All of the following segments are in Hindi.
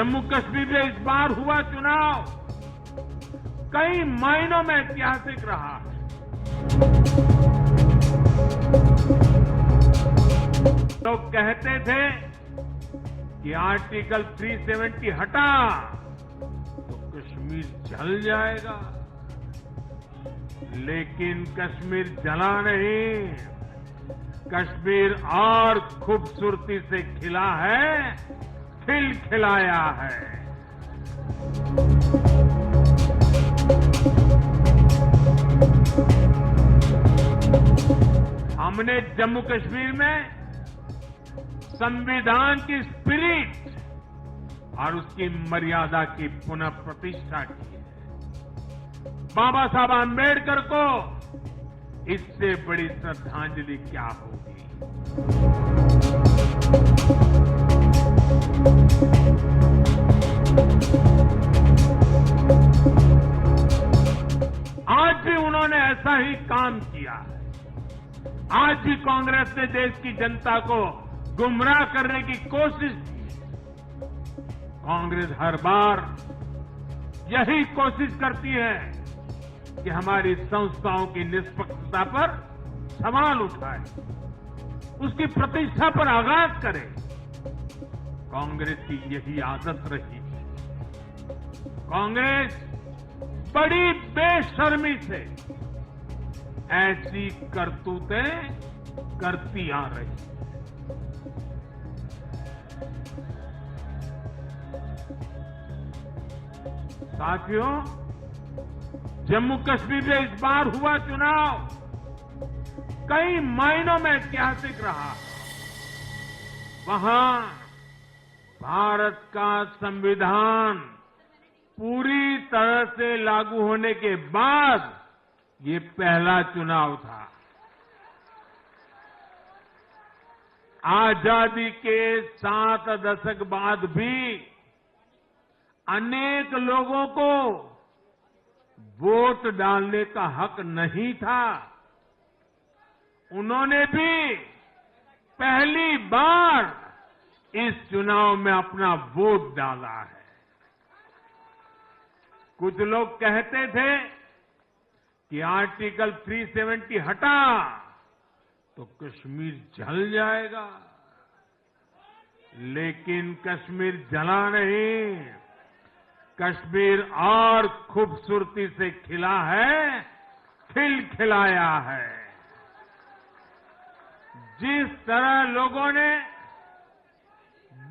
जम्मू कश्मीर में इस बार हुआ चुनाव कई मायनों में ऐतिहासिक रहा है। लोग कहते थे कि आर्टिकल 370 हटा तो कश्मीर जल जाएगा, लेकिन कश्मीर जला नहीं, कश्मीर और खूबसूरती से खिला है, खिलखिलाया है। हमने जम्मू कश्मीर में संविधान की स्पिरिट और उसकी मर्यादा की पुनः प्रतिष्ठा की है। बाबा साहब आंबेडकर को इससे बड़ी श्रद्धांजलि क्या होगी। आज भी उन्होंने ऐसा ही काम किया है। आज भी कांग्रेस ने देश की जनता को गुमराह करने की कोशिश की। कांग्रेस हर बार यही कोशिश करती है कि हमारी संस्थाओं की निष्पक्षता पर सवाल उठाए, उसकी प्रतिष्ठा पर आघात करे। कांग्रेस की यही आदत रही है। कांग्रेस बड़ी बेशर्मी से ऐसी करतूतें करती आ रही है। साथियों, जम्मू कश्मीर में इस बार हुआ चुनाव कई मायनों में ऐतिहासिक रहा। वहां भारत का संविधान पूरी तरह से लागू होने के बाद ये पहला चुनाव था। आजादी के 7 दशक बाद भी अनेक लोगों को वोट डालने का हक नहीं था। उन्होंने भी पहली बार इस चुनाव में अपना वोट डाला है। कुछ लोग कहते थे कि आर्टिकल 370 हटा तो कश्मीर जल जाएगा, लेकिन कश्मीर जला नहीं, कश्मीर और खूबसूरती से खिला है, खिलखिलाया है। जिस तरह लोगों ने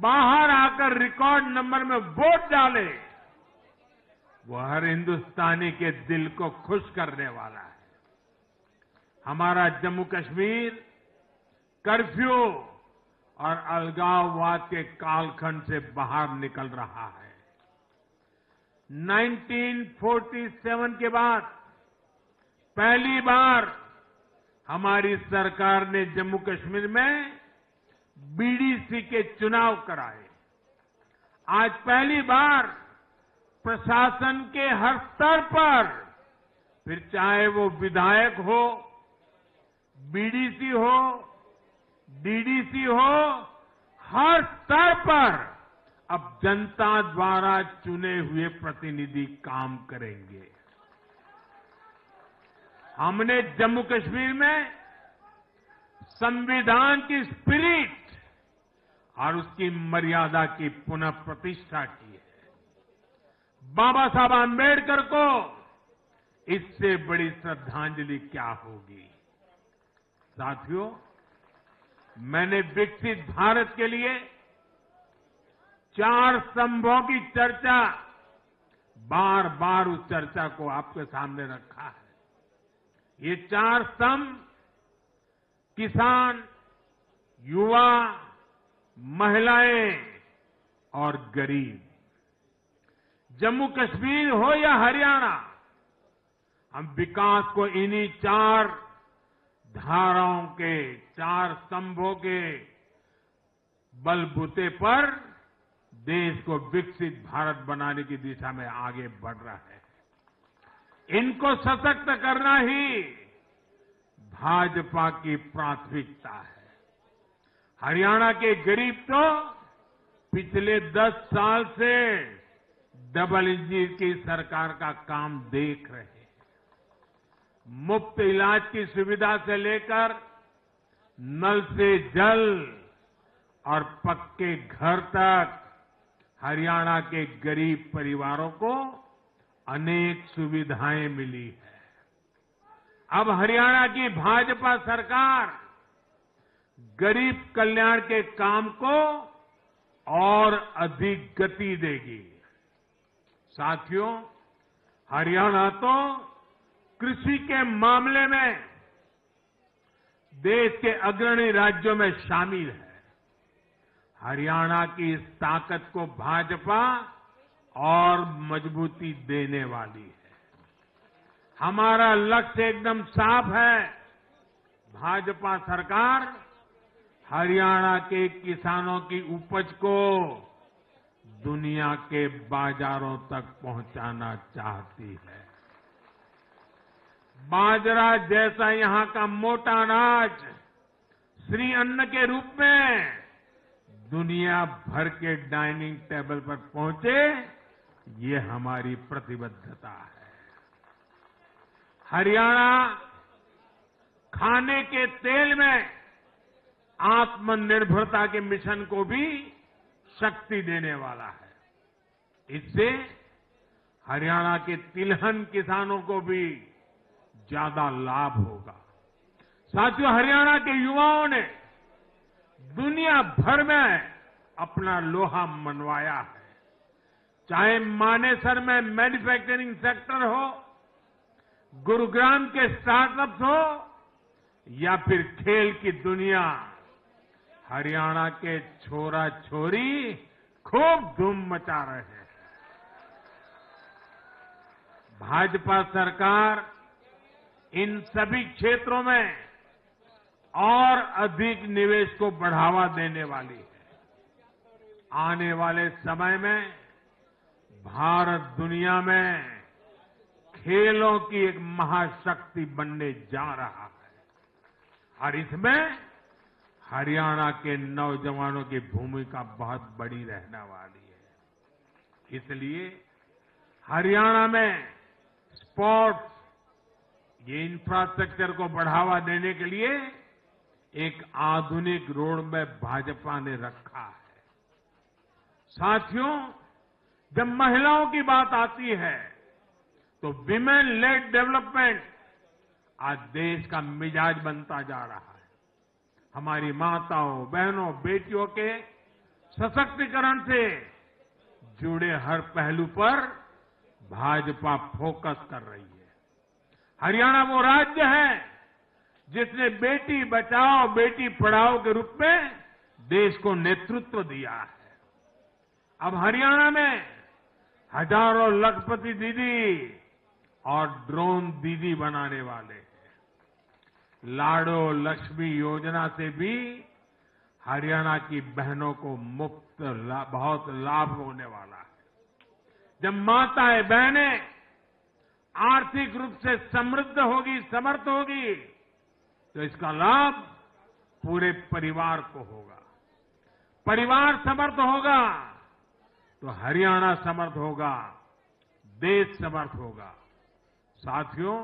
बाहर आकर रिकॉर्ड नंबर में वोट डाले, वो हर हिंदुस्तानी के दिल को खुश करने वाला है। हमारा जम्मू कश्मीर कर्फ्यू और अलगाववाद के कालखंड से बाहर निकल रहा है। 1947 के बाद पहली बार हमारी सरकार ने जम्मू कश्मीर में बीडीसी के चुनाव कराए। आज पहली बार प्रशासन के हर स्तर पर, फिर चाहे वो विधायक हो, बीडीसी हो, डीडीसी हो, हर स्तर पर अब जनता द्वारा चुने हुए प्रतिनिधि काम करेंगे। हमने जम्मू कश्मीर में संविधान की स्पिरिट और उसकी मर्यादा की पुनः प्रतिष्ठा की है। बाबा साहब आंबेडकर को इससे बड़ी श्रद्धांजलि क्या होगी। साथियों, मैंने विकसित भारत के लिए 4 स्तंभों की चर्चा बार बार उस चर्चा को आपके सामने रखा है। ये 4 स्तंभ किसान, युवा, महिलाएं और गरीब। जम्मू कश्मीर हो या हरियाणा, हम विकास को इन्हीं 4 धाराओं के, 4 स्तंभों के बलबूते पर देश को विकसित भारत बनाने की दिशा में आगे बढ़ रहा है। इनको सशक्त करना ही भाजपा की प्राथमिकता है। हरियाणा के गरीब तो पिछले 10 साल से डबल इंजन की सरकार का काम देख रहे हैं। मुफ्त इलाज की सुविधा से लेकर नल से जल और पक्के घर तक हरियाणा के गरीब परिवारों को अनेक सुविधाएं मिली है। अब हरियाणा की भाजपा सरकार गरीब कल्याण के काम को और अधिक गति देगी। साथियों, हरियाणा तो कृषि के मामले में देश के अग्रणी राज्यों में शामिल है। हरियाणा की इस ताकत को भाजपा और मजबूती देने वाली है। हमारा लक्ष्य एकदम साफ है। भाजपा सरकार हरियाणा के किसानों की उपज को दुनिया के बाजारों तक पहुंचाना चाहती है। बाजरा जैसा यहां का मोटा अनाज श्री अन्न के रूप में दुनिया भर के डाइनिंग टेबल पर पहुंचे, ये हमारी प्रतिबद्धता है। हरियाणा खाने के तेल में आत्मनिर्भरता के मिशन को भी शक्ति देने वाला है। इससे हरियाणा के तिलहन किसानों को भी ज्यादा लाभ होगा। साथियों, हरियाणा के युवाओं ने दुनिया भर में अपना लोहा मनवाया है। चाहे मानेसर में मैन्युफैक्चरिंग सेक्टर हो, गुरुग्राम के स्टार्टअप्स हो या फिर खेल की दुनिया, हरियाणा के छोरा छोरी खूब धूम मचा रहे हैं। भाजपा सरकार इन सभी क्षेत्रों में और अधिक निवेश को बढ़ावा देने वाली है। आने वाले समय में भारत दुनिया में खेलों की एक महाशक्ति बनने जा रहा है और इसमें हरियाणा के नौजवानों की भूमिका बहुत बड़ी रहने वाली है। इसलिए हरियाणा में स्पोर्ट्स, ये इंफ्रास्ट्रक्चर को बढ़ावा देने के लिए एक आधुनिक रोड मैप भाजपा ने रखा है। साथियों, जब महिलाओं की बात आती है तो विमेन लेड डेवलपमेंट आज देश का मिजाज बनता जा रहा है। हमारी माताओं, बहनों, बेटियों के सशक्तिकरण से जुड़े हर पहलू पर भाजपा फोकस कर रही है। हरियाणा वो राज्य है जिसने बेटी बचाओ बेटी पढ़ाओ के रूप में देश को नेतृत्व दिया है। अब हरियाणा में हजारों लखपति दीदी और ड्रोन दीदी बनाने वाले हैं। लाडो लक्ष्मी योजना से भी हरियाणा की बहनों को मुफ्त बहुत लाभ होने वाला है। जब माताएं बहनें आर्थिक रूप से समृद्ध होगी, समर्थ होगी, तो इसका लाभ पूरे परिवार को होगा। परिवार समर्थ होगा तो हरियाणा समर्थ होगा, देश समर्थ होगा। साथियों,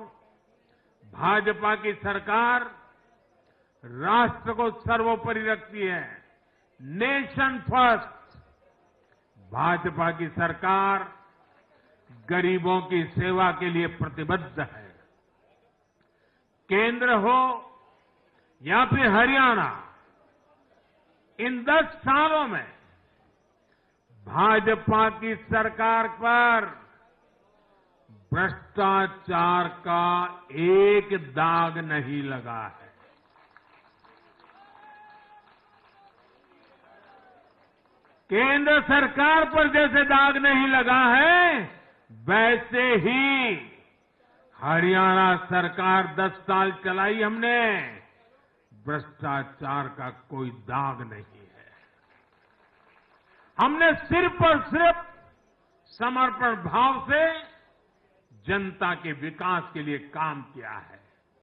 भाजपा की सरकार राष्ट्र को सर्वोपरि रखती है। Nation first. भाजपा की सरकार गरीबों की सेवा के लिए प्रतिबद्ध है। केंद्र हो या फिर हरियाणा, इन 10 सालों में भाजपा की सरकार पर भ्रष्टाचार का एक दाग नहीं लगा है। केंद्र सरकार पर जैसे दाग नहीं लगा है, वैसे ही हरियाणा सरकार 10 साल चलाई हमने, भ्रष्टाचार का कोई दाग नहीं है। हमने सिर्फ और सिर्फ समर्पण भाव से जनता के विकास के लिए काम किया है।